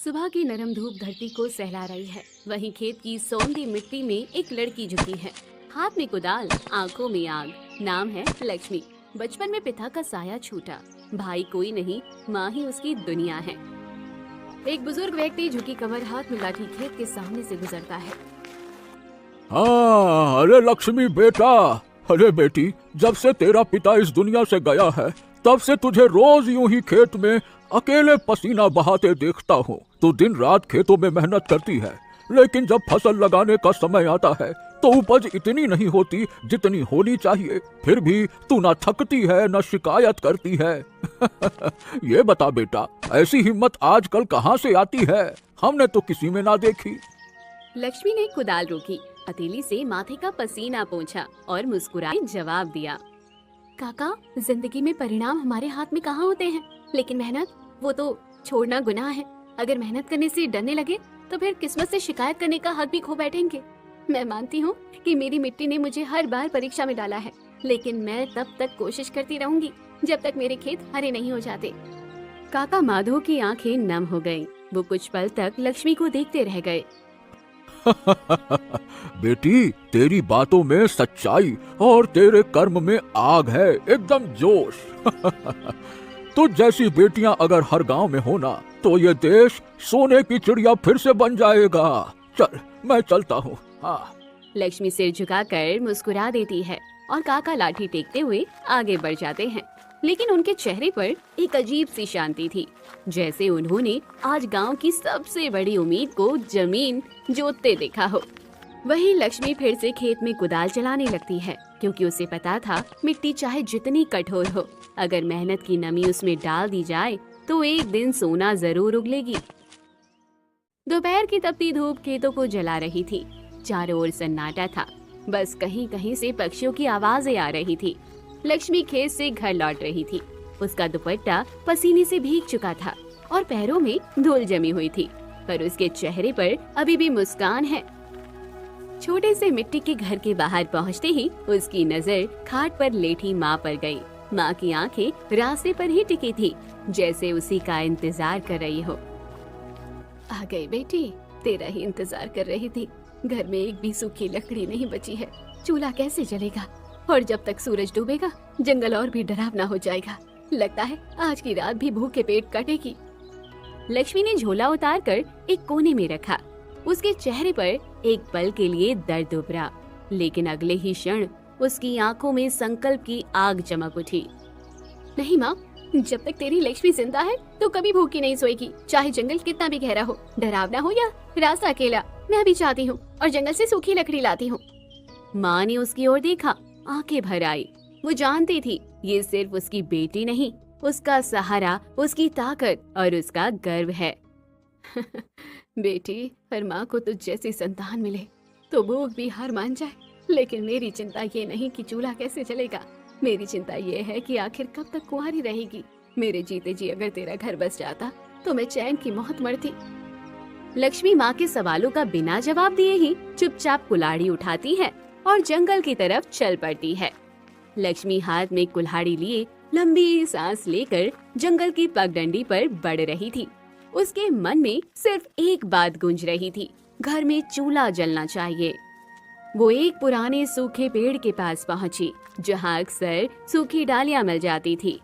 सुबह की नरम धूप धरती को सहला रही है। वहीं खेत की सौंधी मिट्टी में एक लड़की झुकी है, हाथ में कुदाल, आंखों में आग। नाम है लक्ष्मी। बचपन में पिता का साया छूटा, भाई कोई नहीं, माँ ही उसकी दुनिया है। एक बुजुर्ग व्यक्ति झुकी कमर हाथ में लाठी खेत के सामने से गुजरता है। हाँ, अरे लक्ष्मी बेटा, अरे बेटी, जब से तेरा पिता इस दुनिया से गया है तब से तुझे रोज यूं ही खेत में अकेले पसीना बहाते देखता हूँ। तू दिन रात खेतों में मेहनत करती है, लेकिन जब फसल लगाने का समय आता है तो उपज इतनी नहीं होती जितनी होनी चाहिए। फिर भी तू ना थकती है न शिकायत करती है। ये बता बेटा, ऐसी हिम्मत आजकल कहाँ से आती है? हमने तो किसी में ना देखी। लक्ष्मी ने कुदाल रोकी, हथेली से माथे का पसीना पोंछा और मुस्कुराए जवाब दिया। काका, जिंदगी में परिणाम हमारे हाथ में कहाँ होते हैं, लेकिन मेहनत, वो तो छोड़ना गुनाह है। अगर मेहनत करने से डरने लगे तो फिर किस्मत से शिकायत करने का हक भी खो बैठेंगे। मैं मानती हूँ कि मेरी मिट्टी ने मुझे हर बार परीक्षा में डाला है, लेकिन मैं तब तक कोशिश करती रहूंगी जब तक मेरे खेत हरे नहीं हो जाते। काका माधव की आंखें नम हो गईं। वो कुछ पल तक लक्ष्मी को देखते रह गए। बेटी, तेरी बातों में सच्चाई और तेरे कर्म में आग है, एकदम जोश। तुझ जैसी बेटियां अगर हर गांव में होना तो ये देश सोने की चिड़िया फिर से बन जाएगा। चल, मैं चलता हूँ। हाँ। लक्ष्मी सिर झुकाकर मुस्कुरा देती है और काका लाठी टेकते हुए आगे बढ़ जाते हैं, लेकिन उनके चेहरे पर एक अजीब सी शांति थी, जैसे उन्होंने आज गांव की सबसे बड़ी उम्मीद को जमीन जोतते देखा हो। वहीं लक्ष्मी फिर से खेत में कुदाल चलाने लगती है, क्योंकि उसे पता था मिट्टी चाहे जितनी कठोर हो, अगर मेहनत की नमी उसमें डाल दी जाए तो एक दिन सोना जरूर उगलेगी। दोपहर की तपती धूप खेतों को जला रही थी। चारों ओर सन्नाटा था, बस कहीं कहीं से पक्षियों की आवाजें आ रही थी। लक्ष्मी खेत से घर लौट रही थी। उसका दुपट्टा पसीने से भीग चुका था और पैरों में धूल जमी हुई थी, पर उसके चेहरे पर अभी भी मुस्कान है। छोटे से मिट्टी के घर के बाहर पहुंचते ही उसकी नजर खाट पर लेटी माँ पर गई। माँ की आंखें रास्ते पर ही टिकी थी, जैसे उसी का इंतजार कर रही हो। आ गई बेटी, तेरा ही इंतजार कर रही थी। घर में एक भी सूखी लकड़ी नहीं बची है, चूल्हा कैसे जलेगा? और जब तक सूरज डूबेगा जंगल और भी डरावना हो जाएगा। लगता है आज की रात भी भूखे पेट कटेगी। लक्ष्मी ने झोला उतार कर एक कोने में रखा। उसके चेहरे पर एक पल के लिए दर्द उभरा, लेकिन अगले ही क्षण उसकी आंखों में संकल्प की आग चमक उठी। नहीं माँ, जब तक तेरी लक्ष्मी जिंदा है तो कभी भूखी नहीं सोएगी, चाहे जंगल कितना भी गहरा हो, डरावना हो या रास्ता अकेला। मैं भी चाहती हूँ और जंगल से सूखी लकड़ी लाती हूँ। माँ ने उसकी ओर देखा, आंखें भर आई। वो जानती थी ये सिर्फ उसकी बेटी नहीं, उसका सहारा, उसकी ताकत और उसका गर्व है। बेटी, हर माँ को तुझ जैसी संतान मिले तो भूख भी हार मान जाए, लेकिन मेरी चिंता ये नहीं कि चूल्हा कैसे जलेगा। मेरी चिंता ये है कि आखिर कब तक कुंवारी रहेगी। मेरे जीते जी अगर तेरा घर बस जाता तो मैं चैन की मौत मरती। लक्ष्मी माँ के सवालों का बिना जवाब दिए ही चुपचाप कुल्हाड़ी उठाती है और जंगल की तरफ चल पड़ती है। लक्ष्मी हाथ में कुल्हाड़ी लिए लंबी सांस लेकर जंगल की पगडंडी पर बढ़ रही थी। उसके मन में सिर्फ एक बात गूंज रही थी, घर में चूल्हा जलना चाहिए। वो एक पुराने सूखे पेड़ के पास पहुंची, जहां अक्सर सूखी डालियां मिल जाती थी।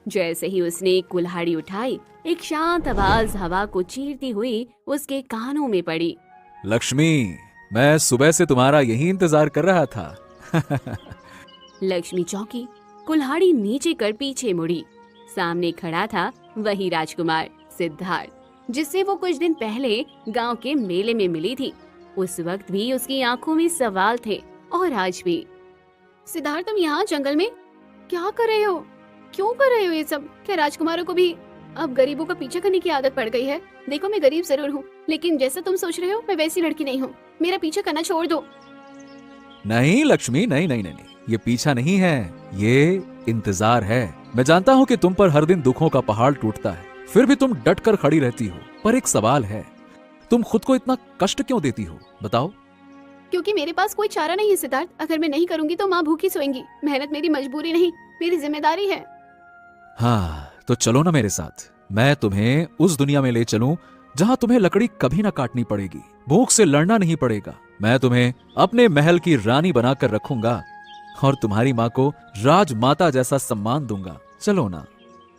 जैसे ही उसने एक कुल्हाड़ी उठाई, एक शांत आवाज हवा को चीरती हुई उसके कानों में पड़ी। लक्ष्मी, मैं सुबह से तुम्हारा यही इंतजार कर रहा था। लक्ष्मी चौंकी, कुल्हाड़ी नीचे कर पीछे मुड़ी। सामने खड़ा था वही राजकुमार सिद्धार्थ, जिससे वो कुछ दिन पहले गांव के मेले में मिली थी। उस वक्त भी उसकी आंखों में सवाल थे और आज भी। सिद्धार्थ, तुम यहाँ जंगल में क्या कर रहे हो? क्यों कर रहे हो ये सब? क्या राजकुमारों को भी अब गरीबों का पीछा करने की आदत पड़ गई है? देखो, मैं गरीब जरूर हूँ, लेकिन जैसा तुम सोच रहे हो मैं वैसी लड़की नहीं हूँ। मेरा पीछा करना छोड़ दो। नहीं लक्ष्मी, नहीं नहीं नहीं, ये पीछा नहीं है, ये इंतजार है। मैं जानता हूँ कि तुम पर हर दिन दुखों का पहाड़ टूटता है, फिर भी तुम डट कर खड़ी रहती हो। पर एक सवाल है, तुम खुद को इतना कष्ट क्यों देती हो? बताओ। क्योंकि मेरे पास कोई चारा नहीं है सिद्धार्थ। अगर मैं नहीं करूंगी तो माँ भूखी सोएंगी। मेहनत मेरी मजबूरी नहीं, मेरी जिम्मेदारी है। हाँ, तो चलो ना मेरे साथ, मैं तुम्हें उस दुनिया में ले चलूं जहां तुम्हें लकड़ी कभी ना काटनी पड़ेगी, भूख से लड़ना नहीं पड़ेगा। मैं तुम्हें अपने महल की रानी बनाकर रखूंगा और तुम्हारी माँ को राजमाता जैसा सम्मान दूंगा। चलो ना।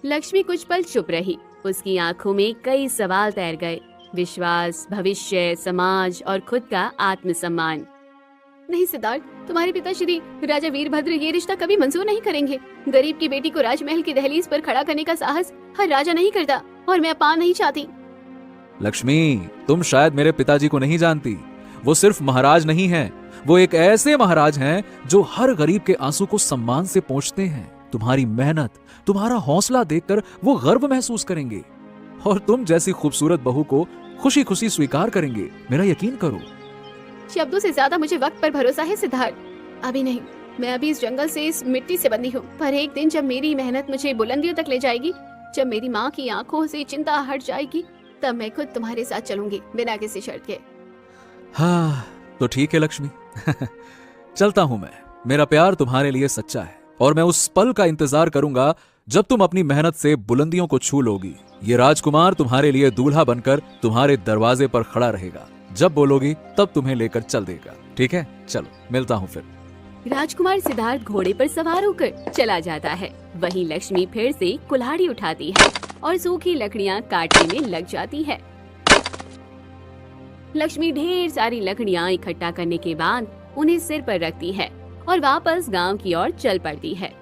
लक्ष्मी कुछ पल चुप रही। उसकी आंखों में कई सवाल तैर गए। विश्वास, भविष्य, समाज और खुद का आत्मसम्मान। नहीं सिद्धार्थ, तुम्हारे पिताश्री राजा वीरभद्र ये रिश्ता कभी मंजूर नहीं करेंगे। गरीब की बेटी को राजमहल की दहलीज पर खड़ा करने का साहस हर राजा नहीं करता, और मैं अपमान नहीं चाहती। लक्ष्मी, तुम शायद मेरे पिताजी को नहीं जानती। वो सिर्फ महाराज नहीं हैं, वो एक ऐसे महाराज हैं जो हर गरीब के आंसू को सम्मान से पोंछते हैं। तुम्हारी मेहनत, तुम्हारा हौसला देखकर वो गर्व महसूस करेंगे और तुम जैसी खूबसूरत बहू को खुशी खुशी स्वीकार करेंगे। मेरा यकीन करो। शब्दों से ज्यादा मुझे वक्त पर भरोसा है सिद्धार्थ। अभी नहीं, मैं अभी इस जंगल से, इस मिट्टी से बंधी हूँ, पर एक दिन जब मेरी मेहनत मुझे बुलंदियों तक ले जाएगी, जब मेरी माँ की आंखों से चिंता हट जाएगी, तब मैं खुद तुम्हारे साथ चलूंगी, बिना किसी शर्त के। हाँ, तो ठीक है लक्ष्मी। चलता हूं मैं। मेरा प्यार तुम्हारे लिए सच्चा है और मैं उस पल का इंतजार करूंगा जब तुम अपनी मेहनत से बुलंदियों को छू लोगी। ये राजकुमार तुम्हारे लिए दूल्हा बनकर तुम्हारे दरवाजे पर खड़ा रहेगा। जब बोलोगी तब तुम्हें लेकर चल देगा। ठीक है, चलो मिलता हूँ फिर। राजकुमार सिद्धार्थ घोड़े पर सवार होकर चला जाता है। वहीं लक्ष्मी फिर से कुल्हाड़ी उठाती है और सूखी लकड़ियां काटने में लग जाती है। लक्ष्मी ढेर सारी लकड़ियां इकट्ठा करने के बाद उन्हें सिर पर रखती है और वापस गांव की ओर चल पड़ती है।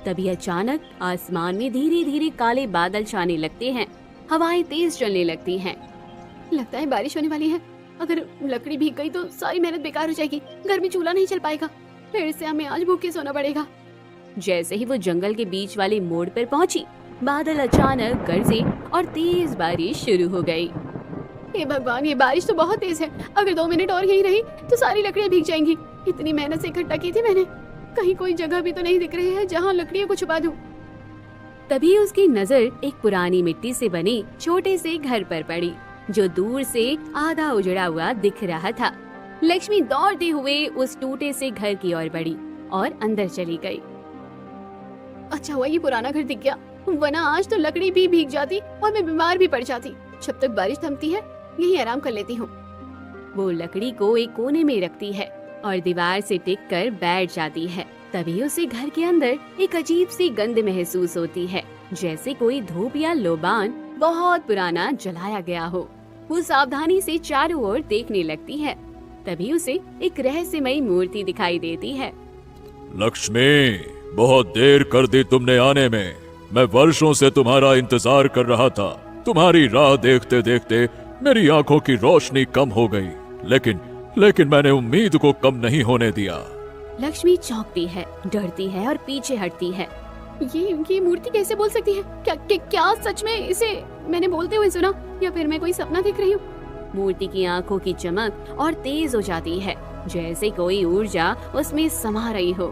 तभी अचानक आसमान में धीरे धीरे काले बादल छाने लगते हैं। हवाएं तेज चलने लगती हैं। लगता है बारिश होने वाली है। अगर लकड़ी भीग गई तो सारी मेहनत बेकार हो जाएगी। घर में चूल्हा नहीं चल पाएगा। फिर से हमें आज भूखे सोना पड़ेगा। जैसे ही वो जंगल के बीच वाले मोड़ पर पहुंची, बादल अचानक गरजे और तेज बारिश शुरू हो गई। हे भगवान, ये बारिश तो बहुत तेज है। अगर 2 मिनट और यहीं रही तो सारी लकड़ियां भीग जाएंगी। इतनी मेहनत से इकट्ठा की थी मैंने। कहीं कोई जगह भी तो नहीं दिख रही है जहाँ लकड़ियों को छुपा दूं। तभी उसकी नजर एक पुरानी मिट्टी से बने छोटे से घर पर पड़ी, जो दूर से आधा उजड़ा हुआ दिख रहा था। लक्ष्मी दौड़ते हुए उस टूटे से घर की ओर बढ़ी और अंदर चली गई। अच्छा हुआ ये पुराना घर दिख गया, वरना आज तो लकड़ी भी भीग जाती और मैं बीमार भी पड़ जाती। जब तक बारिश थमती है यहीं आराम कर लेती हूँ। वो लकड़ी को एक कोने में रखती है और दीवार से टिक कर बैठ जाती है। तभी उसे घर के अंदर एक अजीब सी गंध महसूस होती है, जैसे कोई धूप या लोबान बहुत पुराना जलाया गया हो। वो सावधानी से चारों ओर देखने लगती है। तभी उसे एक रहस्यमयी मूर्ति दिखाई देती है। लक्ष्मी, बहुत देर कर दी तुमने आने में। मैं वर्षों से तुम्हारा इंतजार कर रहा था। तुम्हारी राह देखते देखते मेरी आंखों की रोशनी कम हो गई, लेकिन मैंने उम्मीद को कम नहीं होने दिया। लक्ष्मी चौंकती है, डरती है और पीछे हटती है। ये मूर्ति कैसे बोल सकती है? क्या सच में इसे मैंने बोलते हुए सुना, या फिर मैं कोई सपना देख रही हूँ? मूर्ति की आंखों की चमक और तेज हो जाती है, जैसे कोई ऊर्जा उसमें समा रही हो।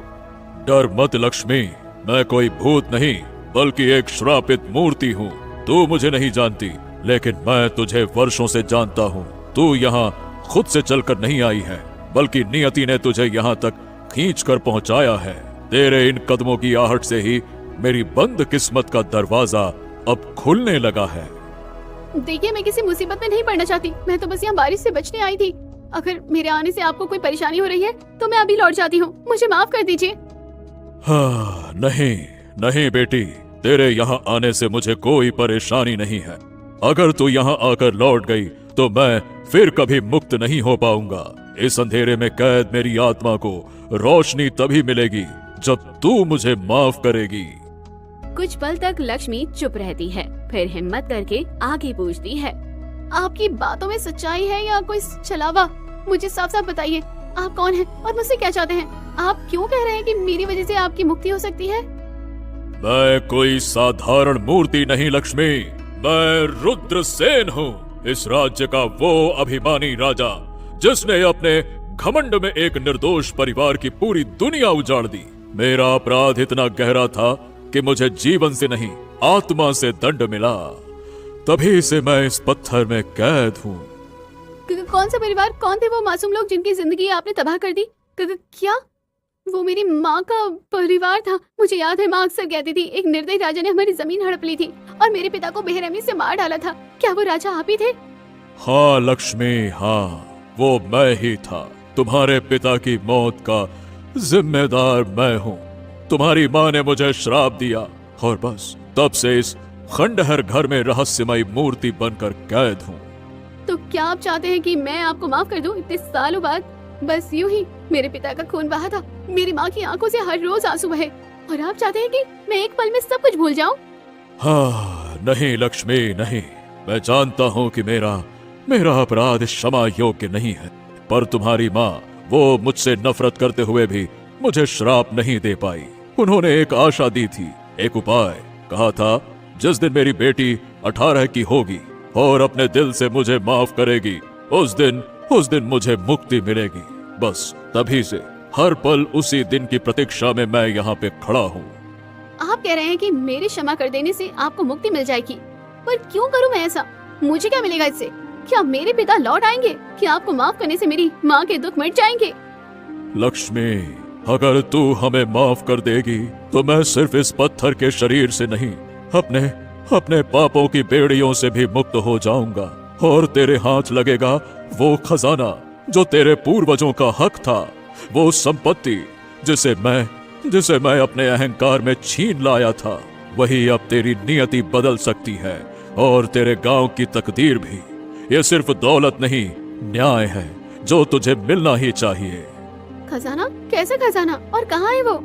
डर मत लक्ष्मी, मैं कोई भूत नहीं बल्कि एक श्रापित मूर्ति हूँ। तू मुझे नहीं जानती, लेकिन मैं तुझे वर्षों से जानता हूँ। तू यहाँ खुद से चलकर नहीं आई है, बल्कि नियति ने तुझे यहाँ तक खींच कर पहुँचाया है। तेरे इन कदमों की आहट से ही मेरी बंद किस्मत का दरवाजा अब खुलने लगा है। देखिए, मैं किसी मुसीबत में नहीं पड़ना चाहती। मैं तो बस यहाँ बारिश से बचने आई थी। अगर मेरे आने से आपको कोई परेशानी हो रही है तो मैं अभी लौट जाती हूँ। मुझे माफ कर दीजिए। हाँ, नहीं बेटी, तेरे यहाँ आने से मुझे कोई परेशानी नहीं है। अगर तू यहाँ आकर लौट गई तो मैं फिर कभी मुक्त नहीं हो पाऊंगा। इस अंधेरे में कैद मेरी आत्मा को रोशनी तभी मिलेगी जब तू मुझे माफ करेगी। कुछ पल तक लक्ष्मी चुप रहती है, फिर हिम्मत करके आगे पूछती है। आपकी बातों में सच्चाई है या कोई छलावा? मुझे साफ साफ बताइए, आप कौन हैं और मुझसे क्या चाहते हैं? आप क्यों कह रहे हैं कि मेरी वजह से आपकी मुक्ति हो सकती है? मैं कोई साधारण मूर्ति नहीं लक्ष्मी, मैं रुद्रसेन हूँ। इस राज्य का वो अभिमानी राजा जिसने अपने घमंड में एक निर्दोष परिवार की पूरी दुनिया उजाड़ दी। मेरा अपराध इतना गहरा था कि मुझे जीवन से नहीं आत्मा से दंड मिला। तभी से मैं इस पत्थर में कैद हूँ। कौन सा परिवार? कौन थे वो मासूम लोग जिनकी जिंदगी आपने तबाह कर दी? क्या वो मेरी माँ का परिवार था? मुझे याद है, माँ अक्सर कहती थी एक निर्दयी राजा ने हमारी जमीन हड़प ली थी और मेरे पिता को बेरहमी से मार डाला था। क्या वो राजा आप ही थे? हाँ लक्ष्मी, हाँ, वो मैं ही था। तुम्हारे पिता की मौत का जिम्मेदार मैं हूँ। तुम्हारी माँ ने मुझे श्राप दिया और बस तब से इस खंडहर घर में रहस्यमयी मूर्ति बनकर कैद हूँ। तो क्या आप चाहते हैं कि मैं आपको माफ कर दूं इतने सालों बाद? बस यूं ही मेरे पिता का खून बहा था, मेरी माँ की आंखों से हर रोज आंसू बहे, और आप चाहते हैं कि मैं एक पल में सब कुछ भूल जाऊं? हाँ, नहीं लक्ष्मी, नहीं। मैं जानता हूँ कि मेरा अपराध क्षमा योग्य नहीं है, पर तुम्हारी माँ, वो मुझसे नफरत करते हुए भी मुझे श्राप नहीं दे पाई। उन्होंने एक आशा दी थी, एक उपाय। कहा था जिस दिन मेरी बेटी 18 की होगी और अपने दिल से मुझे माफ करेगी, उस दिन मुझे मुक्ति मिलेगी। बस तभी से हर पल उसी दिन की प्रतीक्षा में मैं यहाँ पे खड़ा हूँ। आप कह रहे हैं कि मेरे क्षमा कर देने से आपको मुक्ति मिल जाएगी, पर क्यों करूं मैं ऐसा? मुझे क्या मिलेगा इससे? क्या मेरे पिता लौट आएंगे? क्या आपको माफ करने से मेरी माँ के दुख मिट जाएंगे? लक्ष्मी, अगर तू हमें माफ कर देगी तो मैं सिर्फ इस पत्थर के शरीर से नहीं, अपने पापों की बेड़ियों से भी मुक्त हो जाऊंगा, और तेरे हाथ लगेगा वो खजाना जो तेरे पूर्वजों का हक था, वो संपत्ति जिसे मैं अपने अहंकार में छीन लाया था। वही अब तेरी नियति बदल सकती है और तेरे गांव की तकदीर भी। ये सिर्फ दौलत नहीं, न्याय है जो तुझे मिलना ही चाहिए। खजाना? कैसा खजाना और कहाँ है वो?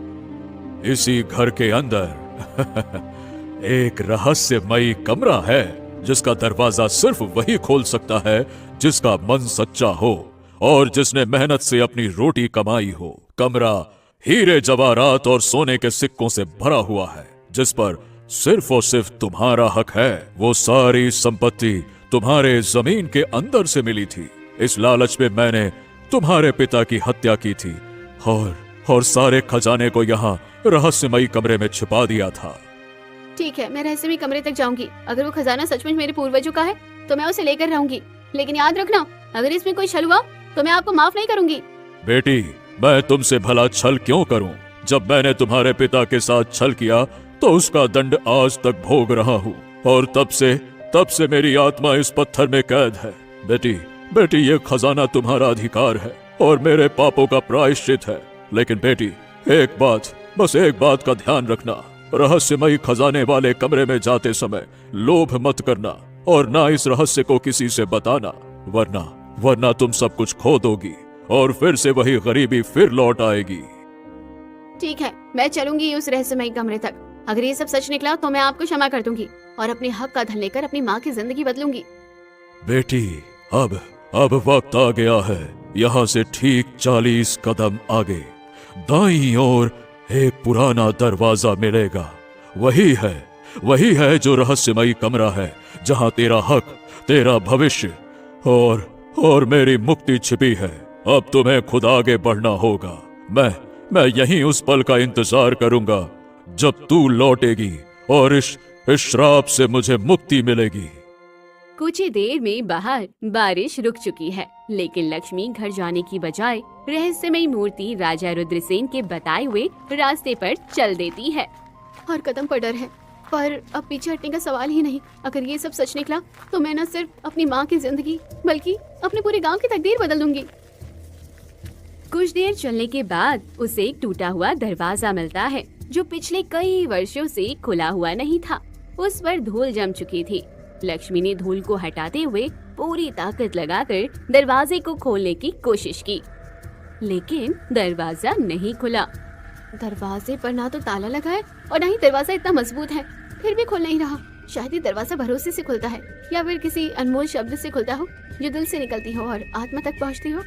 इसी घर के अंदर एक रहस्यमयी कमरा है जिसका दरवाजा सिर्फ वही खोल सकता है जिसका मन सच्चा हो और जिसने मेहनत से अपनी रोटी कमाई हो। कमरा हीरे जवाहरात और सोने के सिक्कों से भरा हुआ है, जिस पर सिर्फ और सिर्फ तुम्हारा हक है। वो सारी संपत्ति तुम्हारे जमीन के अंदर से मिली थी। इस लालच में मैंने तुम्हारे पिता की हत्या की थी और सारे खजाने को यहाँ रहस्यमयी कमरे में छिपा दिया था। ठीक है, मैं रहस्यमयी कमरे तक जाऊंगी। अगर वो खजाना सचमुच मेरे पूर्वजों का है तो मैं उसे लेकर रहूंगी, लेकिन याद रखना, अगर इसमें कोई छल हुआ तो मैं आपको माफ नहीं करूंगी। बेटी, मैं तुमसे भला छल क्यों करूं? जब मैंने तुम्हारे पिता के साथ छल किया तो उसका दंड आज तक भोग रहा हूँ, और तब से मेरी आत्मा इस पत्थर में कैद है। बेटी, ये खजाना तुम्हारा अधिकार है और मेरे पापों का प्रायश्चित है। लेकिन बेटी, बस एक बात का ध्यान रखना, रहस्यमयी खजाने वाले कमरे में जाते समय लोभ मत करना और ना इस रहस्य को किसी से बताना, वरना तुम सब कुछ खो दोगी और फिर से वही गरीबी फिर लौट आएगी। ठीक है, मैं चलूंगी उस रहस्यमयी कमरे तक। अगर ये सब सच निकला तो मैं आपको क्षमा कर दूंगी और अपने हक का धन लेकर अपनी माँ की जिंदगी बदलूंगी। बेटी, अब वक्त आ गया है। यहाँ से ठीक 40 कदम आगे दाईं ओर एक पुराना दरवाजा मिलेगा। वही है जो रहस्यमयी कमरा है, जहाँ तेरा हक, तेरा भविष्य और मेरी मुक्ति छिपी है। अब तुम्हें खुद आगे बढ़ना होगा। मैं यहीं उस पल का इंतजार करूंगा जब तू लौटेगी और इस श्राप से मुझे मुक्ति मिलेगी। कुछ ही देर में बाहर बारिश रुक चुकी है, लेकिन लक्ष्मी घर जाने की बजाय रहस्यमयी मूर्ति राजा रुद्रसेन के बताए हुए रास्ते पर चल देती है। हर कदम पर डर है, पर अब पीछे हटने का सवाल ही नहीं। अगर ये सब सच निकला तो मैं न सिर्फ अपनी माँ की जिंदगी बल्कि अपने पूरे गांव की तकदीर बदल दूंगी। कुछ देर चलने के बाद उसे एक टूटा हुआ दरवाजा मिलता है जो पिछले कई वर्षों से खुला हुआ नहीं था। उस पर धूल जम चुकी थी। लक्ष्मी ने धूल को हटाते हुए पूरी ताकत लगाकर दरवाजे को खोलने की कोशिश की, लेकिन दरवाजा नहीं खुला। दरवाजे पर ना तो ताला लगा है और ना ही दरवाजा इतना मजबूत है, फिर भी खुल नहीं रहा। शायद ये दरवाजा भरोसे से खुलता है या फिर किसी अनमोल शब्द से खुलता हो जो दिल से निकलती हो और आत्मा तक पहुंचती हो।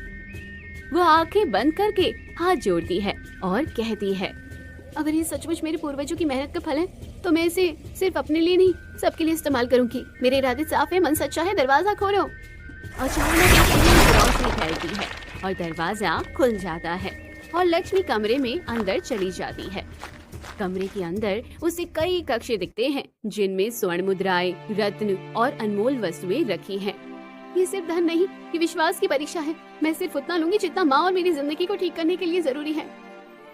वो आंखें बंद करके हाथ जोड़ती है और कहती है, अगर ये सचमुच मेरे पूर्वजों की मेहनत का फल है तो मैं इसे सिर्फ अपने लिए नहीं सबके लिए इस्तेमाल करूंगी। मेरे इरादे साफ है, मन सच्चा है, दरवाजा खोलो। अचानक रोशनी फैलती है और दरवाजा खुल जाता है और लक्ष्मी कमरे में अंदर चली जाती है। कमरे के अंदर उसे कई कक्षे दिखते हैं जिनमें स्वर्ण मुद्राएं, रत्न और अनमोल वस्तुएं रखी हैं। ये सिर्फ धन नहीं, ये विश्वास की परीक्षा है। मैं सिर्फ उतना लूंगी जितना माँ और मेरी जिंदगी को ठीक करने के लिए जरूरी है।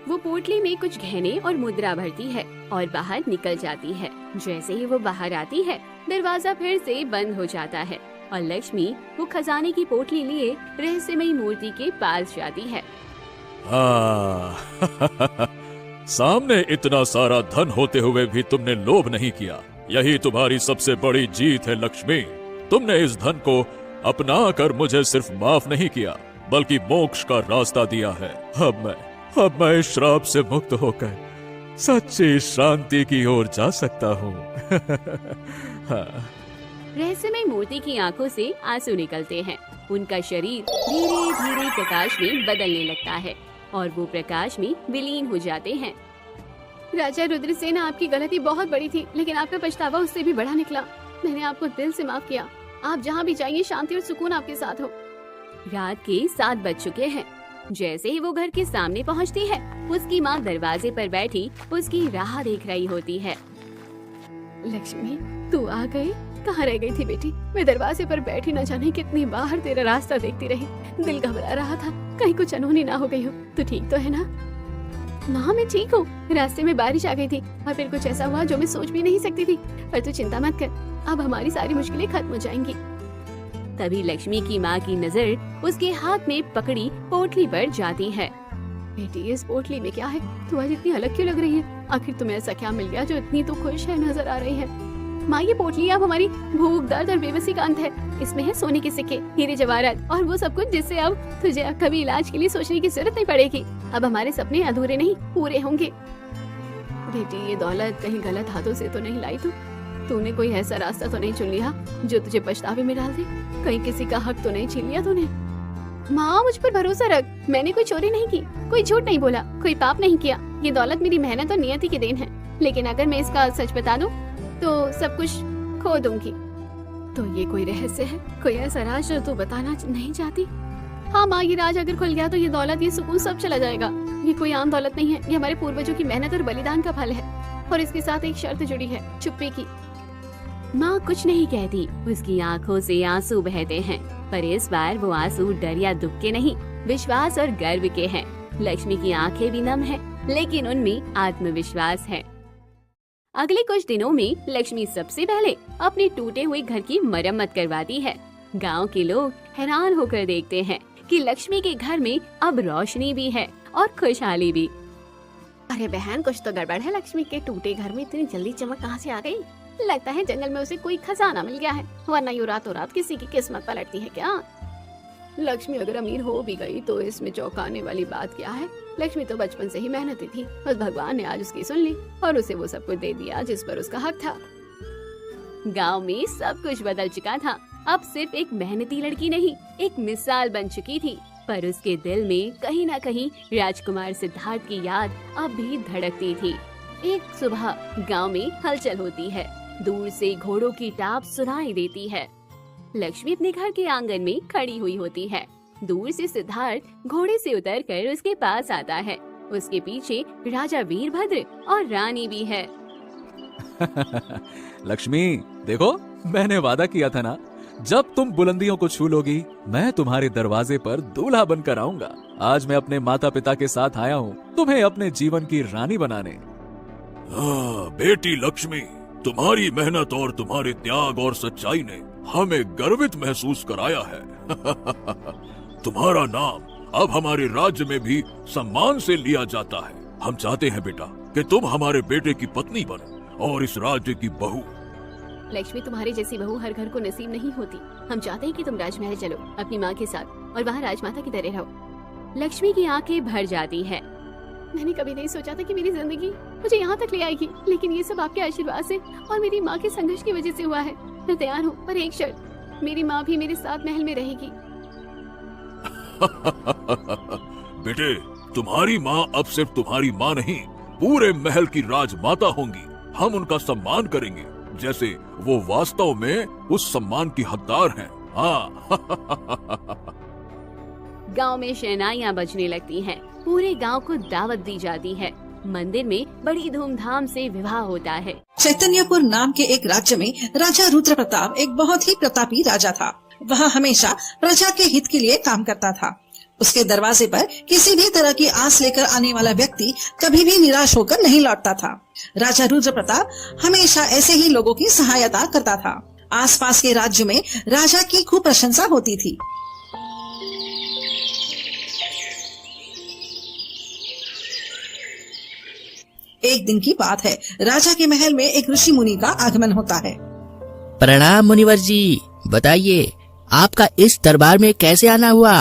वो पोटली में कुछ गहने और मुद्रा भरती है और बाहर निकल जाती है। जैसे ही वो बाहर आती है, दरवाजा फिर से बंद हो जाता है और लक्ष्मी वो खजाने की पोटली लिए रहस्यमयी मूर्ति के पास जाती है। सामने इतना सारा धन होते हुए भी तुमने लोभ नहीं किया, यही तुम्हारी सबसे बड़ी जीत है लक्ष्मी। तुमने इस धन को अपना कर मुझे सिर्फ माफ नहीं किया बल्कि मोक्ष का रास्ता दिया है। अब मैं इस श्राप से मुक्त होकर सच्ची शांति की ओर जा सकता हूँ। हाँ। रहस्यमय मूर्ति की आंखों से आंसू निकलते हैं। उनका शरीर धीरे धीरे प्रकाश में बदलने लगता है और वो प्रकाश में विलीन हो जाते हैं। राजा रुद्रसेन, आपकी गलती बहुत बड़ी थी, लेकिन आपका पछतावा उससे भी बड़ा निकला। मैंने आपको दिल से माफ किया। आप जहाँ भी जाइए शांति और सुकून आपके साथ हो। रात के 7 बज चुके हैं। जैसे ही वो घर के सामने पहुँचती है, उसकी माँ दरवाजे पर बैठी उसकी राह देख रही होती है। लक्ष्मी, तू आ गई? कहाँ रह गई थी बेटी? मैं दरवाजे पर बैठी न जाने कितनी बार तेरा रास्ता देखती रही। दिल घबरा रहा था कहीं कुछ अनहोनी ना हो गई हो। तू ठीक तो है ना? माँ, मैं ठीक हूँ। रास्ते में बारिश आ गई थी और फिर कुछ ऐसा हुआ जो मैं सोच भी नहीं सकती थी। पर तू चिंता मत कर, अब हमारी सारी मुश्किलें खत्म हो जाएंगी। तभी लक्ष्मी की माँ की नजर उसके हाथ में पकड़ी पोटली पर जाती है। बेटी, इस पोटली में क्या है? तू आज इतनी अलग क्यों लग रही है? आखिर तुम्हें ऐसा क्या मिल गया जो इतनी तू खुश है नजर आ रही है? माँ, ये पोटली अब हमारी भूख, दर्द और बेबसी का अंत है। इसमें है सोने के सिक्के, हीरे जवाहरात और वो सब कुछ जिससे अब तुझे कभी इलाज के लिए सोचने की जरूरत नहीं पड़ेगी। अब हमारे सपने अधूरे नहीं पूरे होंगे। बेटी, ये दौलत कहीं गलत हाथों से तो नहीं लाई तूने कोई ऐसा रास्ता तो नहीं चुन लिया जो तुझे पछतावे में डाल दे? कहीं किसी का हक तो नहीं छीन लिया तूने? माँ, मुझ पर भरोसा रख। मैंने कोई चोरी नहीं की, कोई झूठ नहीं बोला, कोई पाप नहीं किया। ये दौलत मेरी मेहनत और नियति की देन है। लेकिन अगर मैं इसका सच बता दूं तो सब कुछ खो दूंगी। तो ये कोई रहस्य है, कोई ऐसा राज जो तू बताना नहीं चाहती? हाँ माँ, ये राज अगर खुल गया तो ये दौलत, ये सुकून सब चला जाएगा। ये कोई आम दौलत नहीं है, ये हमारे पूर्वजों की मेहनत और बलिदान का फल है। और इसके साथ एक शर्त जुड़ी है, चुप्पी की। माँ कुछ नहीं कहती, उसकी आंखों से आंसू बहते हैं, पर इस बार वो आंसू डर या दुख के नहीं, विश्वास और गर्व के हैं। लक्ष्मी की आंखें भी नम हैं, लेकिन उनमें आत्मविश्वास है। अगले कुछ दिनों में लक्ष्मी सबसे पहले अपने टूटे हुए घर की मरम्मत करवाती है। गांव के लोग हैरान होकर देखते हैं कि लक्ष्मी के घर में अब रोशनी भी है और खुशहाली भी। अरे बहन, कुछ तो गड़बड़ है। लक्ष्मी के टूटे घर में इतनी जल्दी चमक कहाँ से आ गई? लगता है जंगल में उसे कोई खजाना मिल गया है, वरना यूं रातों रात किसी की किस्मत पलटती है क्या? लक्ष्मी अगर अमीर हो भी गई तो इसमें चौंकाने वाली बात क्या है? लक्ष्मी तो बचपन से ही मेहनती थी, बस भगवान ने आज उसकी सुन ली और उसे वो सब कुछ दे दिया जिस पर उसका हक था। गांव में सब कुछ बदल चुका था। अब सिर्फ एक मेहनती लड़की नहीं, एक मिसाल बन चुकी थी। पर उसके दिल में कहीं न कहीं राजकुमार सिद्धार्थ की याद अब भी धड़कती थी। एक सुबह गांव में हलचल होती है। दूर से घोड़ों की टाप सुनाई देती है। लक्ष्मी अपने घर के आंगन में खड़ी हुई होती है। दूर से सिद्धार्थ घोड़े से उतरकर उसके पास आता है। उसके पीछे राजा वीरभद्र और रानी भी है। लक्ष्मी, देखो, मैंने वादा किया था ना, जब तुम बुलंदियों को छू लोगी मैं तुम्हारे दरवाजे पर दूल्हा बनकर आऊंगा। आज मैं अपने माता पिता के साथ आया हूँ तुम्हें अपने जीवन की रानी बनाने। बेटी लक्ष्मी, तुम्हारी मेहनत और तुम्हारे त्याग और सच्चाई ने हमें गर्वित महसूस कराया है। तुम्हारा नाम अब हमारे राज्य में भी सम्मान से लिया जाता है। हम चाहते हैं बेटा कि तुम हमारे बेटे की पत्नी बनो और इस राज्य की बहू। लक्ष्मी, तुम्हारी जैसी बहू हर घर को नसीब नहीं होती। हम चाहते हैं कि तुम राजमहल चलो अपनी माँ के साथ और वहाँ राजमाता की तरह रहो। लक्ष्मी की आंखें भर जाती है। मैंने कभी नहीं सोचा था कि मेरी जिंदगी मुझे यहाँ तक ले आएगी, लेकिन ये सब आपके आशीर्वाद से और मेरी माँ के संघर्ष की वजह से हुआ है। मैं तैयार हूँ, पर एक शर्त, मेरी माँ भी मेरे साथ महल में रहेगी। बेटे, तुम्हारी माँ अब सिर्फ तुम्हारी माँ नहीं, पूरे महल की राजमाता होंगी। हम उनका सम्मान करेंगे जैसे वो वास्तव में उस सम्मान की हकदार हैं। हाँ। गांव में शहनाइयां बजने लगती हैं। पूरे गांव को दावत दी जाती है। मंदिर में बड़ी धूमधाम से विवाह होता है। चैतन्यपुर नाम के एक राज्य में राजा रुद्र प्रताप एक बहुत ही प्रतापी राजा था। वह हमेशा प्रजा के हित के लिए काम करता था। उसके दरवाजे पर किसी भी तरह की आस लेकर आने वाला व्यक्ति कभी भी निराश होकर नहीं लौटता था। राजा रुद्र प्रताप हमेशा ऐसे ही लोगों की सहायता करता था। आसपास के राज्य में राजा की खूब प्रशंसा होती थी। एक दिन की बात है, राजा के महल में एक ऋषि मुनि का आगमन होता है। प्रणाम मुनिवर जी, बताइए आपका इस दरबार में कैसे आना हुआ?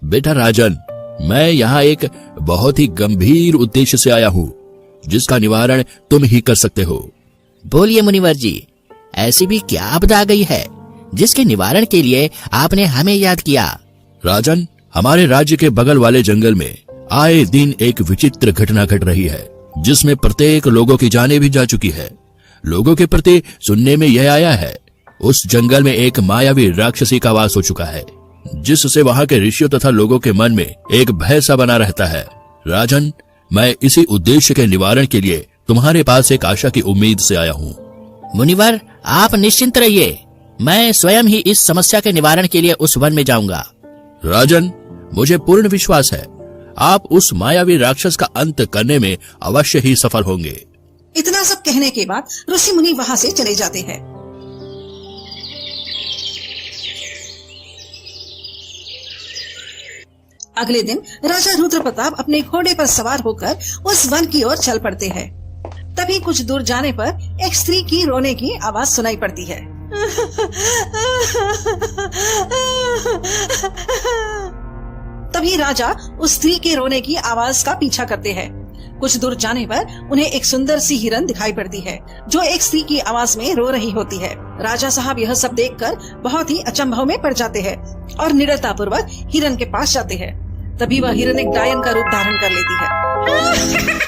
बेटा राजन, मैं यहाँ एक बहुत ही गंभीर उद्देश्य से आया हूँ, जिसका निवारण तुम ही कर सकते हो। बोलिए मुनिवर जी, ऐसी भी क्या आपदा आ गई है जिसके निवारण के लिए आपने हमें याद किया? राजन, हमारे राज्य के बगल वाले जंगल में आए दिन एक विचित्र घटना घट रही है, जिसमें प्रत्येक लोगों की जानें भी जा चुकी है। लोगों के प्रति सुनने में यह आया है, उस जंगल में एक मायावी राक्षसी का वास हो चुका है, जिससे वहाँ के ऋषियों तथा लोगों के मन में एक भय सा बना रहता है। राजन, मैं इसी उद्देश्य के निवारण के लिए तुम्हारे पास एक आशा की उम्मीद से आया हूँ। मुनिवर, आप निश्चिंत रहिए, मैं स्वयं ही इस समस्या के निवारण के लिए उस वन में जाऊंगा। राजन, मुझे पूर्ण विश्वास है आप उस मायावी राक्षस का अंत करने में अवश्य ही सफल होंगे। इतना सब कहने के बाद ऋषि मुनि वहाँ से चले जाते हैं। अगले दिन राजा रुद्र प्रताप अपने घोड़े पर सवार होकर उस वन की ओर चल पड़ते हैं। तभी कुछ दूर जाने पर एक स्त्री की रोने की आवाज सुनाई पड़ती है। तभी राजा उस स्त्री के रोने की आवाज का पीछा करते हैं। कुछ दूर जाने पर उन्हें एक सुंदर सी हिरन दिखाई पड़ती है, जो एक स्त्री की आवाज में रो रही होती है। राजा साहब यह सब देखकर बहुत ही अचंभव में पड़ जाते हैं और निडरता पूर्वक हिरन के पास जाते हैं। तभी वह हिरन एक डायन का रूप धारण कर लेती है।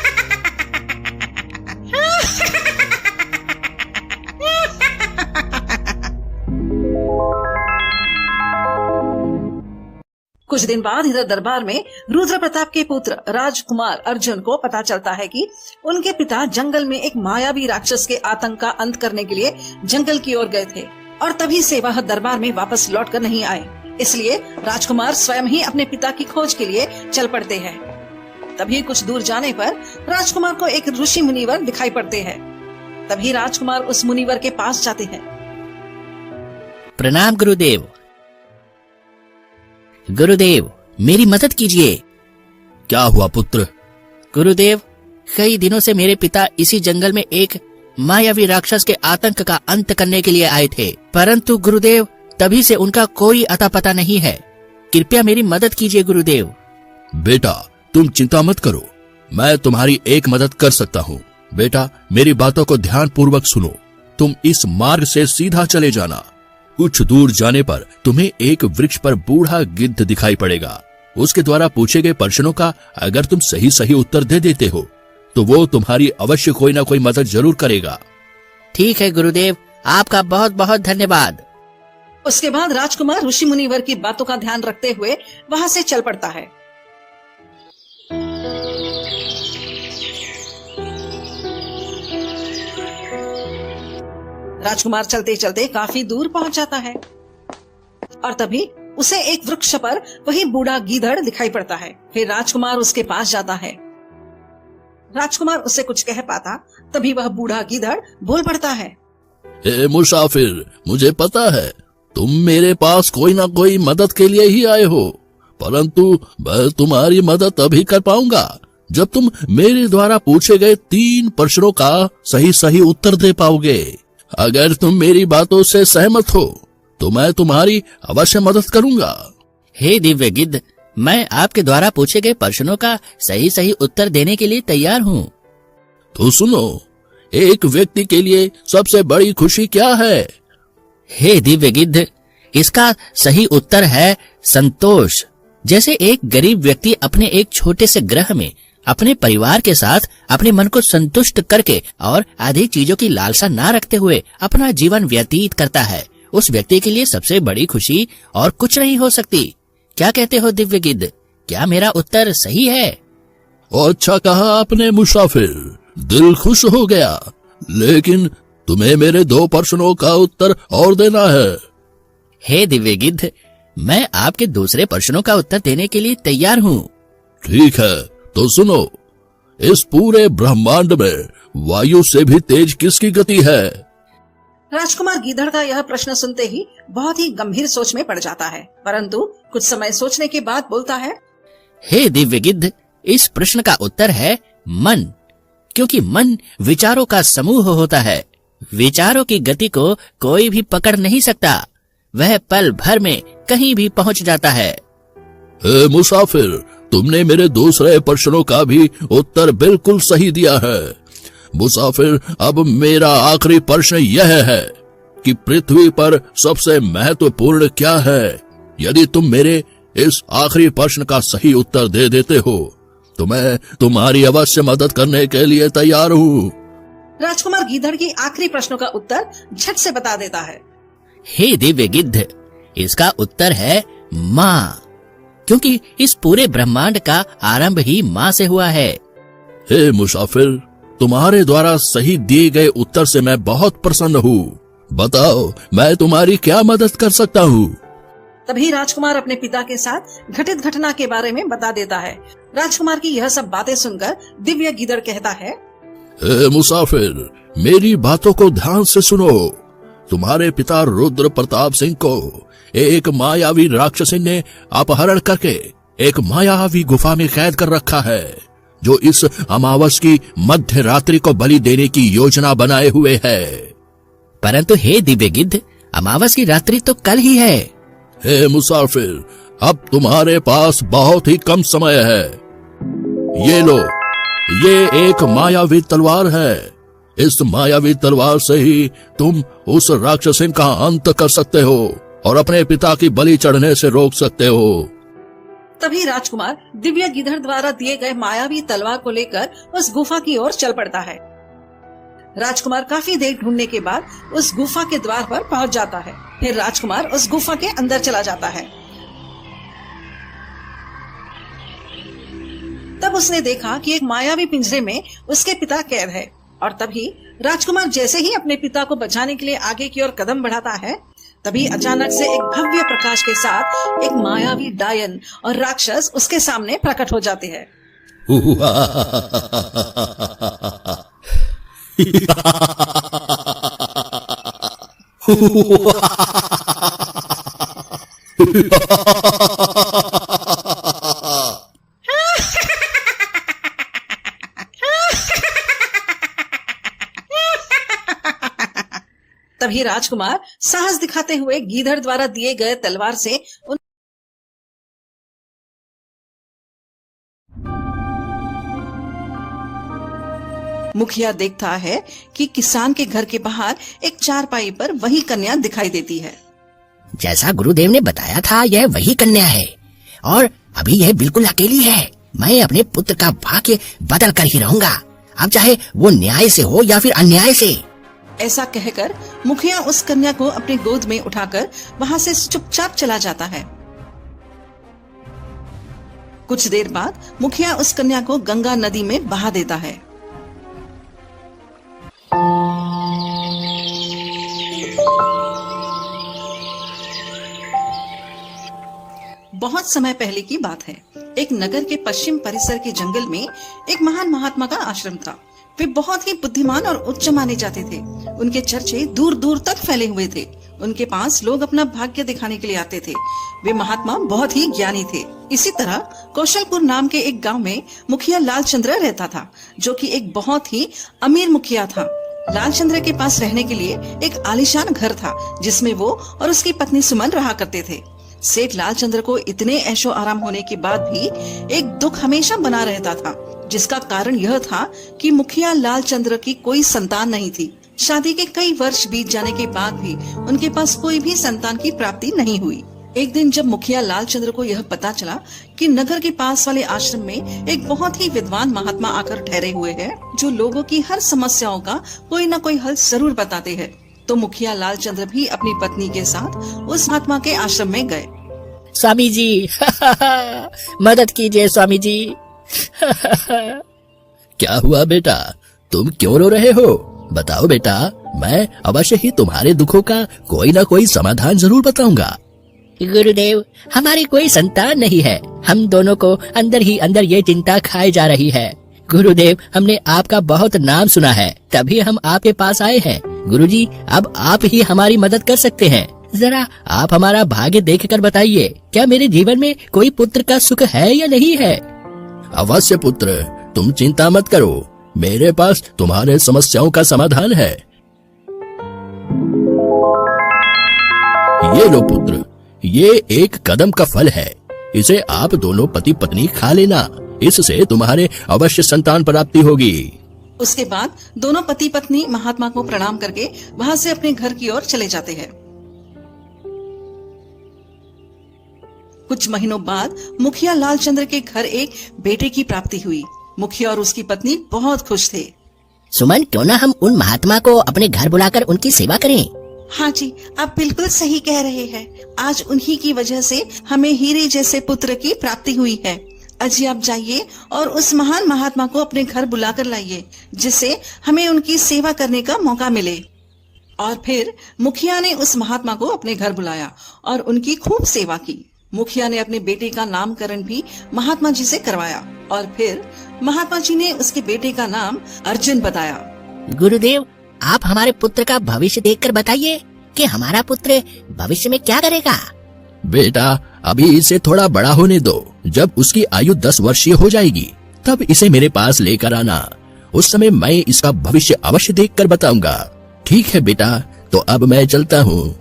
कुछ दिन बाद इधर दरबार में रुद्र प्रताप के पुत्र राजकुमार अर्जुन को पता चलता है कि उनके पिता जंगल में एक मायावी राक्षस के आतंक का अंत करने के लिए जंगल की ओर गए थे और तभी से वह दरबार में वापस लौटकर नहीं आए। इसलिए राजकुमार स्वयं ही अपने पिता की खोज के लिए चल पड़ते हैं। तभी कुछ दूर जाने पर राजकुमार को एक ऋषि मुनिवर दिखाई पड़ते हैं। तभी राजकुमार उस मुनिवर के पास जाते हैं। प्रणाम गुरुदेव। गुरुदेव, मेरी मदद कीजिए। क्या हुआ पुत्र? गुरुदेव, कई दिनों से मेरे पिता इसी जंगल में एक मायावी राक्षस के आतंक का अंत करने के लिए आए थे, परंतु गुरुदेव तभी से उनका कोई अता पता नहीं है। कृपया मेरी मदद कीजिए गुरुदेव। बेटा, तुम चिंता मत करो, मैं तुम्हारी एक मदद कर सकता हूँ। बेटा, मेरी बातों को ध्यान पूर्वक सुनो। तुम इस मार्ग से सीधा चले जाना। कुछ दूर जाने पर तुम्हें एक वृक्ष पर बूढ़ा गिद्ध दिखाई पड़ेगा। उसके द्वारा पूछे गए प्रश्नों का अगर तुम सही सही उत्तर दे देते हो तो वो तुम्हारी अवश्य कोई ना कोई मदद जरूर करेगा। ठीक है गुरुदेव, आपका बहुत बहुत धन्यवाद। उसके बाद राजकुमार ऋषि मुनिवर की बातों का ध्यान रखते हुए वहाँ से चल पड़ता है। राजकुमार चलते चलते काफी दूर पहुंच जाता है और तभी उसे एक वृक्ष पर वही बूढ़ा गीदड़ दिखाई पड़ता है। फिर राजकुमार उसके पास जाता है। राजकुमार उससे कुछ कह पाता तभी वह बूढ़ा गीदड़ बोल पड़ता है। ए मुसाफिर, मुझे पता है तुम मेरे पास कोई ना कोई मदद के लिए ही आए हो, परंतु मैं तुम्हारी मदद तभी कर पाऊंगा जब तुम मेरे द्वारा पूछे गए 3 प्रश्नों का सही सही उत्तर दे पाओगे। अगर तुम मेरी बातों से सहमत हो तो मैं तुम्हारी अवश्य मदद करूंगा। हे दिव्य गिद्ध, मैं आपके द्वारा पूछे गए प्रश्नों का सही सही उत्तर देने के लिए तैयार हूँ। तो सुनो, एक व्यक्ति के लिए सबसे बड़ी खुशी क्या है? हे दिव्य गिद्ध, इसका सही उत्तर है संतोष। जैसे एक गरीब व्यक्ति अपने एक छोटे से ग्रह में अपने परिवार के साथ अपने मन को संतुष्ट करके और अधिक चीजों की लालसा ना रखते हुए अपना जीवन व्यतीत करता है, उस व्यक्ति के लिए सबसे बड़ी खुशी और कुछ नहीं हो सकती। क्या कहते हो दिव्य गिद्ध, क्या मेरा उत्तर सही है? अच्छा कहा आपने मुसाफिर, दिल खुश हो गया, लेकिन तुम्हें मेरे 2 प्रश्नों का उत्तर और देना है। हे दिव्य गिद्ध, मैं आपके दूसरे प्रश्नों का उत्तर देने के लिए तैयार हूँ। ठीक है, तो सुनो, इस पूरे ब्रह्मांड में वायु से भी तेज किसकी गति है? राजकुमार गीदड़ का यह प्रश्न सुनते ही बहुत ही गंभीर सोच में पड़ जाता है, परंतु कुछ समय सोचने के बाद बोलता है, हे दिव्य गिद्ध, इस प्रश्न का उत्तर है मन, क्योंकि मन विचारों का समूह होता है। विचारों की गति को कोई भी पकड़ नहीं सकता, वह पल भर में कहीं भी पहुंच जाता है। हे मुसाफिर, तुमने मेरे दूसरे प्रश्नों का भी उत्तर बिल्कुल सही दिया है। मुसाफिर, अब मेरा आखिरी प्रश्न यह है कि पृथ्वी पर सबसे महत्वपूर्ण क्या है? यदि तुम मेरे इस आखिरी प्रश्न का सही उत्तर दे देते हो तो मैं तुम्हारी अवश्य मदद करने के लिए तैयार हूँ। राजकुमार गीदड़ की आखिरी प्रश्नों का उत्तर झट से बता देता है। हे दिव्य गिद्ध, इसका उत्तर है माँ, क्योंकि इस पूरे ब्रह्मांड का आरंभ ही माँ से हुआ है। हे मुसाफिर, तुम्हारे द्वारा सही दिए गए उत्तर से मैं बहुत प्रसन्न हूँ। बताओ, मैं तुम्हारी क्या मदद कर सकता हूँ? तभी राजकुमार अपने पिता के साथ घटित घटना के बारे में बता देता है। राजकुमार की यह सब बातें सुनकर दिव्य गीदड़ कहता है, हे मुसाफिर, मेरी बातों को ध्यान से सुनो। तुम्हारे पिता रुद्र प्रताप सिंह को एक मायावी राक्षसी ने अपहरण करके एक मायावी गुफा में कैद कर रखा है, जो इस अमावस की मध्य रात्रि को बलि देने की योजना बनाए हुए है। परंतु हे दिव्य गिद्ध, अमावस की रात्रि तो कल ही है। हे मुसाफिर, अब तुम्हारे पास बहुत ही कम समय है। ये लो, ये एक मायावी तलवार है। इस मायावी तलवार से ही तुम उस राक्षसी का अंत कर सकते हो और अपने पिता की बलि चढ़ने से रोक सकते हो। तभी राजकुमार दिव्य गीदड़ द्वारा दिए गए मायावी तलवार को लेकर उस गुफा की ओर चल पड़ता है। राजकुमार काफी देर ढूंढने के बाद उस गुफा के द्वार पर पहुंच जाता है। फिर राजकुमार उस गुफा के अंदर चला जाता है। तब उसने देखा कि एक मायावी पिंजरे में उसके पिता कैद है, और तभी राजकुमार जैसे ही अपने पिता को बचाने के लिए आगे की ओर कदम बढ़ाता है, तभी अचानक से एक भव्य प्रकाश के साथ एक मायावी डायन और राक्षस उसके सामने प्रकट हो जाते हैं। तभी राजकुमार साहस दिखाते हुए गीदड़ द्वारा दिए गए तलवार से उन मुखिया देखता है कि किसान के घर के बाहर एक चारपाई पर वही कन्या दिखाई देती है। जैसा गुरुदेव ने बताया था, यह वही कन्या है और अभी यह बिल्कुल अकेली है। मैं अपने पुत्र का भाग्य बदल कर ही रहूंगा, अब चाहे वो न्याय से हो या फिर अन्याय से। ऐसा कहकर मुखिया उस कन्या को अपनी गोद में उठाकर वहां से चुपचाप चला जाता है। कुछ देर बाद मुखिया उस कन्या को गंगा नदी में बहा देता है। बहुत समय पहले की बात है। एक नगर के पश्चिम परिसर के जंगल में एक महान महात्मा का आश्रम था। वे बहुत ही बुद्धिमान और उच्च माने जाते थे। उनके चर्चे दूर दूर तक फैले हुए थे। उनके पास लोग अपना भाग्य दिखाने के लिए आते थे। वे महात्मा बहुत ही ज्ञानी थे। इसी तरह कौशलपुर नाम के एक गांव में मुखिया लालचंद्र रहता था, जो कि एक बहुत ही अमीर मुखिया था। लालचंद्र के पास रहने के लिए एक आलीशान घर था, जिसमें वो और उसकी पत्नी सुमन रहा करते थे। सेठ लालचंद्र को इतने ऐशो आराम होने के बाद भी एक दुख हमेशा बना रहता था, जिसका कारण यह था कि मुखिया लालचंद्र की कोई संतान नहीं थी। शादी के कई वर्ष बीत जाने के बाद भी उनके पास कोई भी संतान की प्राप्ति नहीं हुई। एक दिन जब मुखिया लालचंद्र को यह पता चला कि नगर के पास वाले आश्रम में एक बहुत ही विद्वान महात्मा आकर ठहरे हुए हैं, जो लोगों की हर समस्याओं का कोई न कोई हल जरूर बताते हैं, तो मुखिया लालचंद्र भी अपनी पत्नी के साथ उस महात्मा के आश्रम में गए। स्वामी जी मदद कीजिए स्वामी जी। क्या हुआ बेटा, तुम क्यों रो रहे हो? बताओ बेटा, मैं अवश्य ही तुम्हारे दुखों का कोई ना कोई समाधान जरूर बताऊंगा। गुरुदेव, हमारी कोई संतान नहीं है। हम दोनों को अंदर ही अंदर ये चिंता खाए जा रही है। गुरुदेव, हमने आपका बहुत नाम सुना है, तभी हम आपके पास आए हैं। गुरुजी, अब आप ही हमारी मदद कर सकते हैं। जरा आप हमारा भाग्य देखकर बताइए, क्या मेरे जीवन में कोई पुत्र का सुख है या नहीं है? अवश्य पुत्र, तुम चिंता मत करो, मेरे पास तुम्हारे समस्याओं का समाधान है। ये लो पुत्र, ये एक कदम का फल है, इसे आप दोनों पति पत्नी खा लेना, इससे तुम्हारे अवश्य संतान प्राप्ति होगी। उसके बाद दोनों पति पत्नी महात्मा को प्रणाम करके वहाँ से अपने घर की ओर चले जाते हैं। कुछ महीनों बाद मुखिया लालचंद्र के घर एक बेटे की प्राप्ति हुई। मुखिया और उसकी पत्नी बहुत खुश थे। सुमन, क्यों ना हम उन महात्मा को अपने घर बुलाकर उनकी सेवा करें? हाँ जी, आप बिल्कुल सही कह रहे हैं। आज उन्हीं की वजह से हमें हीरे जैसे पुत्र की प्राप्ति हुई है। अजी आप जाइए और उस महान महात्मा को अपने घर बुलाकर लाइए, जिससे हमें उनकी सेवा करने का मौका मिले। और फिर मुखिया ने उस महात्मा को अपने घर बुलाया और उनकी खूब सेवा की। मुखिया ने अपने बेटे का नामकरण भी महात्मा जी से करवाया और फिर महात्मा जी ने उसके बेटे का नाम अर्जुन बताया। गुरुदेव, आप हमारे पुत्र का भविष्य देखकर बताइए कि हमारा पुत्र भविष्य में क्या करेगा। बेटा, अभी इसे थोड़ा बड़ा होने दो, जब उसकी आयु 10 वर्षीय हो जाएगी तब इसे मेरे पास लेकर आना, उस समय मैं इसका भविष्य अवश्य देखकर बताऊंगा। ठीक है बेटा, तो अब मैं चलता हूँ।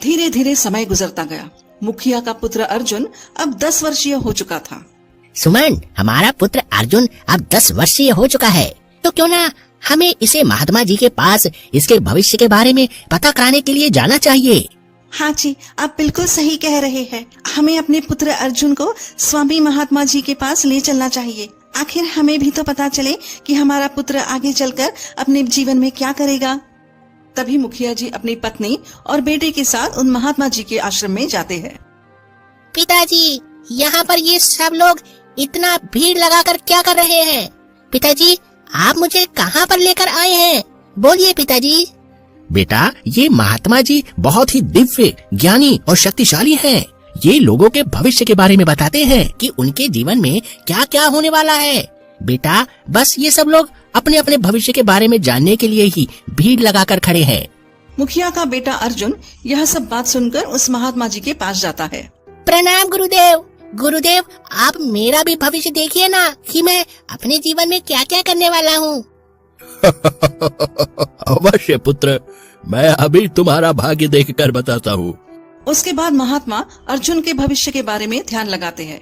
धीरे धीरे समय गुजरता गया। मुखिया का पुत्र अर्जुन अब 10 वर्षीय हो चुका था। सुमन, हमारा पुत्र अर्जुन अब 10 वर्षीय हो चुका है, तो क्यों ना हमें इसे महात्मा जी के पास इसके भविष्य के बारे में पता कराने के लिए जाना चाहिए। हाँ जी, आप बिल्कुल सही कह रहे हैं। हमें अपने पुत्र अर्जुन को स्वामी महात्मा जी के पास ले चलना चाहिए। आखिर हमें भी तो पता चले कि हमारा पुत्र आगे चलकर अपने जीवन में क्या करेगा। तभी मुखिया जी अपनी पत्नी और बेटे के साथ उन महात्मा जी के आश्रम में जाते हैं। पिताजी, यहाँ पर ये सब लोग इतना भीड़ लगाकर क्या कर रहे हैं? पिताजी, आप मुझे कहाँ पर लेकर आए हैं? बोलिए पिताजी। बेटा, ये महात्मा जी बहुत ही दिव्य, ज्ञानी और शक्तिशाली हैं। ये लोगों के भविष्य के बारे में बताते हैं कि उनके जीवन में क्या क्या होने वाला है। बेटा, बस ये सब लोग अपने अपने भविष्य के बारे में जानने के लिए ही भीड़ लगाकर खड़े हैं। मुखिया का बेटा अर्जुन यह सब बात सुनकर उस महात्मा जी के पास जाता है। प्रणाम गुरुदेव। गुरुदेव, आप मेरा भी भविष्य देखिए ना कि मैं अपने जीवन में क्या क्या करने वाला हूँ। अवश्य पुत्र, मैं अभी तुम्हारा भाग्य देखकर बताता हूँ। उसके बाद महात्मा अर्जुन के भविष्य के बारे में ध्यान लगाते हैं।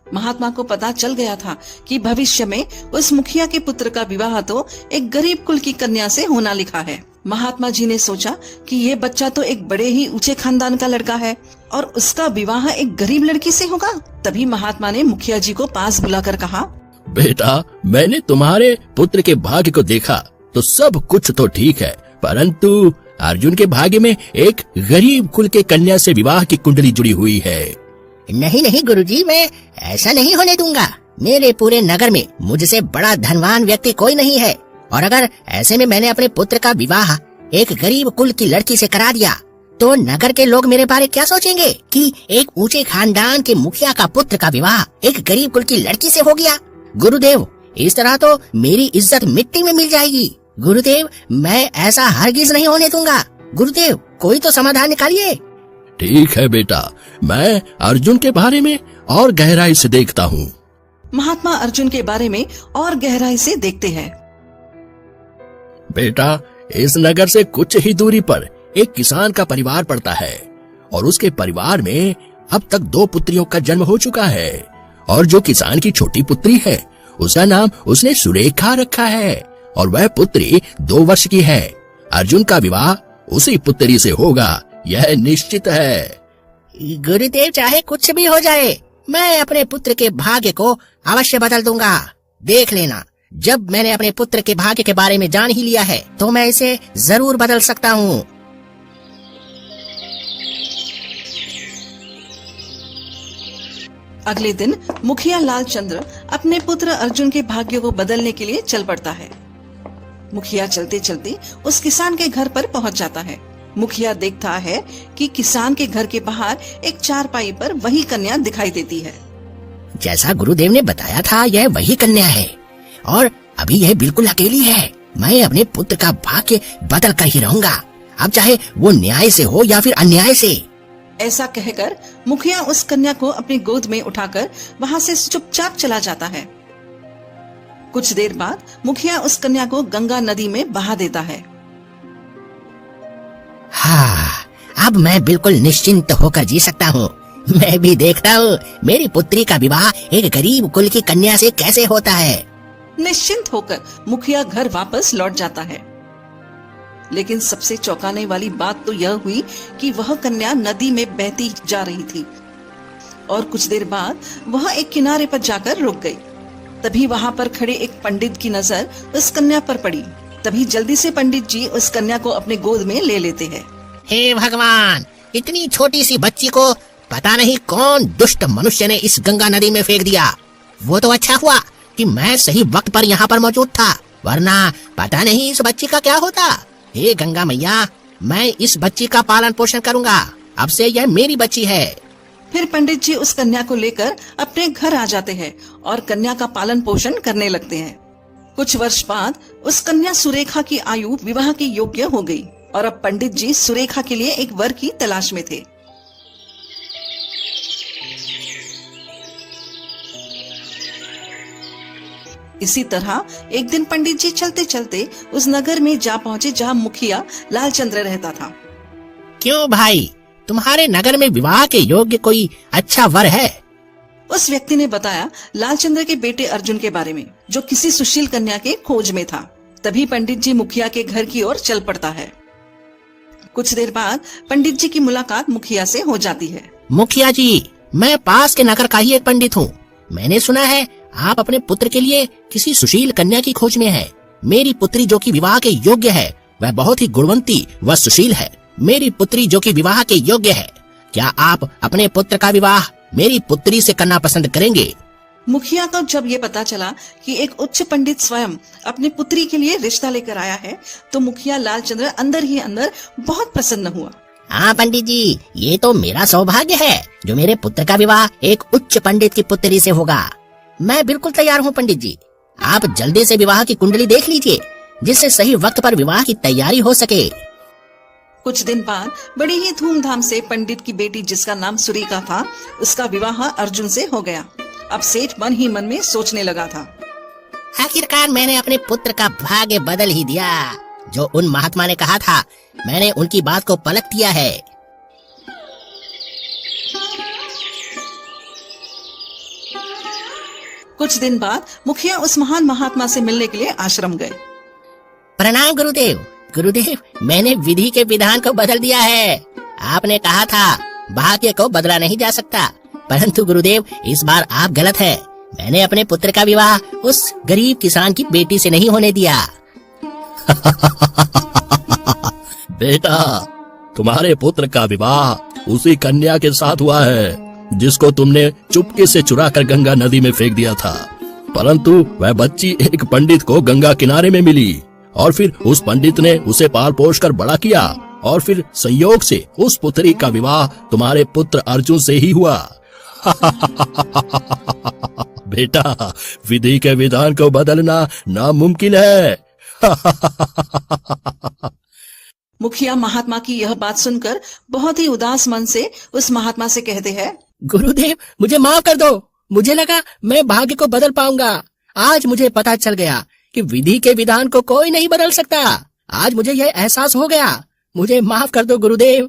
महात्मा को पता चल गया था कि भविष्य में उस मुखिया के पुत्र का विवाह तो एक गरीब कुल की कन्या से होना लिखा है। महात्मा जी ने सोचा कि ये बच्चा तो एक बड़े ही ऊंचे खानदान का लड़का है और उसका विवाह एक गरीब लड़की से होगा। तभी महात्मा ने मुखिया जी को पास बुलाकर कहा, बेटा, मैंने तुम्हारे पुत्र के भाग्य को देखा तो सब कुछ तो ठीक है, परंतु अर्जुन के भाग्य में एक गरीब कुल के कन्या से विवाह की कुंडली जुड़ी हुई है। नहीं नहीं गुरुजी, मैं ऐसा नहीं होने दूंगा। मेरे पूरे नगर में मुझसे बड़ा धनवान व्यक्ति कोई नहीं है, और अगर ऐसे में मैंने अपने पुत्र का विवाह एक गरीब कुल की लड़की से करा दिया तो नगर के लोग मेरे बारे क्या सोचेंगे कि एक ऊंचे खानदान के मुखिया का पुत्र का विवाह एक गरीब कुल की लड़की से हो गया। गुरुदेव, इस तरह तो मेरी इज्जत मिट्टी में मिल जाएगी। गुरुदेव, मैं ऐसा हरगिज नहीं होने दूंगा। गुरुदेव, कोई तो समाधान निकालिए। ठीक है बेटा, मैं अर्जुन के बारे में और गहराई से देखता हूँ। महात्मा अर्जुन के बारे में और गहराई से देखते हैं। बेटा, इस नगर से कुछ ही दूरी पर एक किसान का परिवार पड़ता है और उसके परिवार में अब तक 2 पुत्रियों का जन्म हो चुका है, और जो किसान की छोटी पुत्री है उसका नाम उसने सुरेखा रखा है और वह पुत्री 2 वर्ष की है। अर्जुन का विवाह उसी पुत्री से होगा, यह निश्चित है। गुरुदेव, चाहे कुछ भी हो जाए, मैं अपने पुत्र के भाग्य को अवश्य बदल दूंगा। देख लेना, जब मैंने अपने पुत्र के भाग्य के बारे में जान ही लिया है तो मैं इसे जरूर बदल सकता हूँ। अगले दिन मुखिया लालचंद्र अपने पुत्र अर्जुन के भाग्य को बदलने के लिए चल पड़ता है। मुखिया चलते चलते उस किसान के घर पर पहुंच जाता है। मुखिया देखता है कि किसान के घर के बाहर एक चारपाई पर वही कन्या दिखाई देती है। जैसा गुरुदेव ने बताया था यह वही कन्या है और अभी यह बिल्कुल अकेली है। मैं अपने पुत्र का भाग्य बदल कर ही रहूंगा, अब चाहे वो न्याय से हो या फिर अन्याय से। ऐसा कहकर मुखिया उस कन्या को अपनी गोद में उठाकर वहाँ से चुपचाप चला जाता है। कुछ देर बाद मुखिया उस कन्या को गंगा नदी में बहा देता है। हाँ, अब मैं बिल्कुल निश्चिंत होकर जी सकता हूँ। मैं भी देखता हूँ मेरी पुत्री का विवाह एक गरीब कुल की कन्या से कैसे होता है। निश्चिंत होकर मुखिया घर वापस लौट जाता है। लेकिन सबसे चौंकाने वाली बात तो यह हुई कि वह कन्या नदी में बहती जा रही थी और कुछ देर बाद वह एक किनारे पर जाकर रुक गई। तभी वहाँ पर खड़े एक पंडित की नजर उस कन्या पर पड़ी। तभी जल्दी से पंडित जी उस कन्या को अपने गोद में ले लेते हैं। हे भगवान, इतनी छोटी सी बच्ची को पता नहीं कौन दुष्ट मनुष्य ने इस गंगा नदी में फेंक दिया। वो तो अच्छा हुआ कि मैं सही वक्त पर यहाँ पर मौजूद था, वरना पता नहीं इस बच्ची का क्या होता। हे गंगा मैया, मैं इस बच्ची का पालन पोषण करूंगा, अब से यह मेरी बच्ची है। फिर पंडित जी उस कन्या को लेकर अपने घर आ जाते हैं और कन्या का पालन पोषण करने लगते हैं। कुछ वर्ष बाद उस कन्या सुरेखा की आयु विवाह के योग्य हो गई और अब पंडित जी सुरेखा के लिए एक वर की तलाश में थे। इसी तरह एक दिन पंडित जी चलते चलते उस नगर में जा पहुँचे जहाँ मुखिया लालचंद्र रहता था। क्यों भाई, तुम्हारे नगर में विवाह के योग्य कोई अच्छा वर है? उस व्यक्ति ने बताया लालचंद्र के बेटे अर्जुन के बारे में, जो किसी सुशील कन्या के खोज में था। तभी पंडित जी मुखिया के घर की ओर चल पड़ता है। कुछ देर बाद पंडित जी की मुलाकात मुखिया से हो जाती है। मुखिया जी, मैं पास के नगर का ही एक पंडित हूँ। मैंने सुना है आप अपने पुत्र के लिए किसी सुशील कन्या की खोज में हैं। मेरी पुत्री जो कि विवाह के योग्य है, वह बहुत ही गुणवंती व सुशील है। मेरी पुत्री जो कि विवाह के योग्य है, क्या आप अपने पुत्र का विवाह मेरी पुत्री से करना पसंद करेंगे? मुखिया को जब ये पता चला कि एक उच्च पंडित स्वयं अपनी पुत्री के लिए रिश्ता लेकर आया है, तो मुखिया लालचंद्र अंदर ही अंदर बहुत प्रसन्न हुआ। हाँ पंडित जी, ये तो मेरा सौभाग्य है जो मेरे पुत्र का विवाह एक उच्च पंडित की पुत्री से होगा। मैं बिल्कुल तैयार हूँ पंडित जी। आप जल्दी से विवाह की कुंडली देख लीजिए, जिससे सही वक्त पर विवाह की तैयारी हो सके। कुछ दिन बाद बड़ी ही धूमधाम से पंडित की बेटी, जिसका नाम सुरेखा था, उसका विवाह अर्जुन से हो गया। अब सेठ मन ही मन में सोचने लगा था, आखिरकार मैंने अपने पुत्र का भाग्य बदल ही दिया। जो उन महात्मा ने कहा था, मैंने उनकी बात को पलट दिया है। कुछ दिन बाद मुखिया उस महान महात्मा से मिलने के लिए आश्रम गए। प्रणाम गुरुदेव। गुरुदेव, मैंने विधि के विधान को बदल दिया है। आपने कहा था भाग्य को बदला नहीं जा सकता, परंतु गुरुदेव इस बार आप गलत हैं। मैंने अपने पुत्र का विवाह उस गरीब किसान की बेटी से नहीं होने दिया। बेटा, तुम्हारे पुत्र का विवाह उसी कन्या के साथ हुआ है जिसको तुमने चुपके से चुरा कर गंगा नदी में फेंक दिया था। परंतु वह बच्ची एक पंडित को गंगा किनारे में मिली और फिर उस पंडित ने उसे पाल पोष कर बड़ा किया और फिर संयोग से उस पुत्री का विवाह तुम्हारे पुत्र अर्जुन से ही हुआ। बेटा, विधि के विधान को बदलना नामुमकिन है। मुखिया महात्मा की यह बात सुनकर बहुत ही उदास मन से उस महात्मा से कहते हैं, गुरुदेव मुझे माफ कर दो। मुझे लगा मैं भाग्य को बदल पाऊंगा। आज मुझे पता चल गया कि विधि के विधान को कोई नहीं बदल सकता। आज मुझे यह एहसास हो गया। मुझे माफ कर दो गुरुदेव।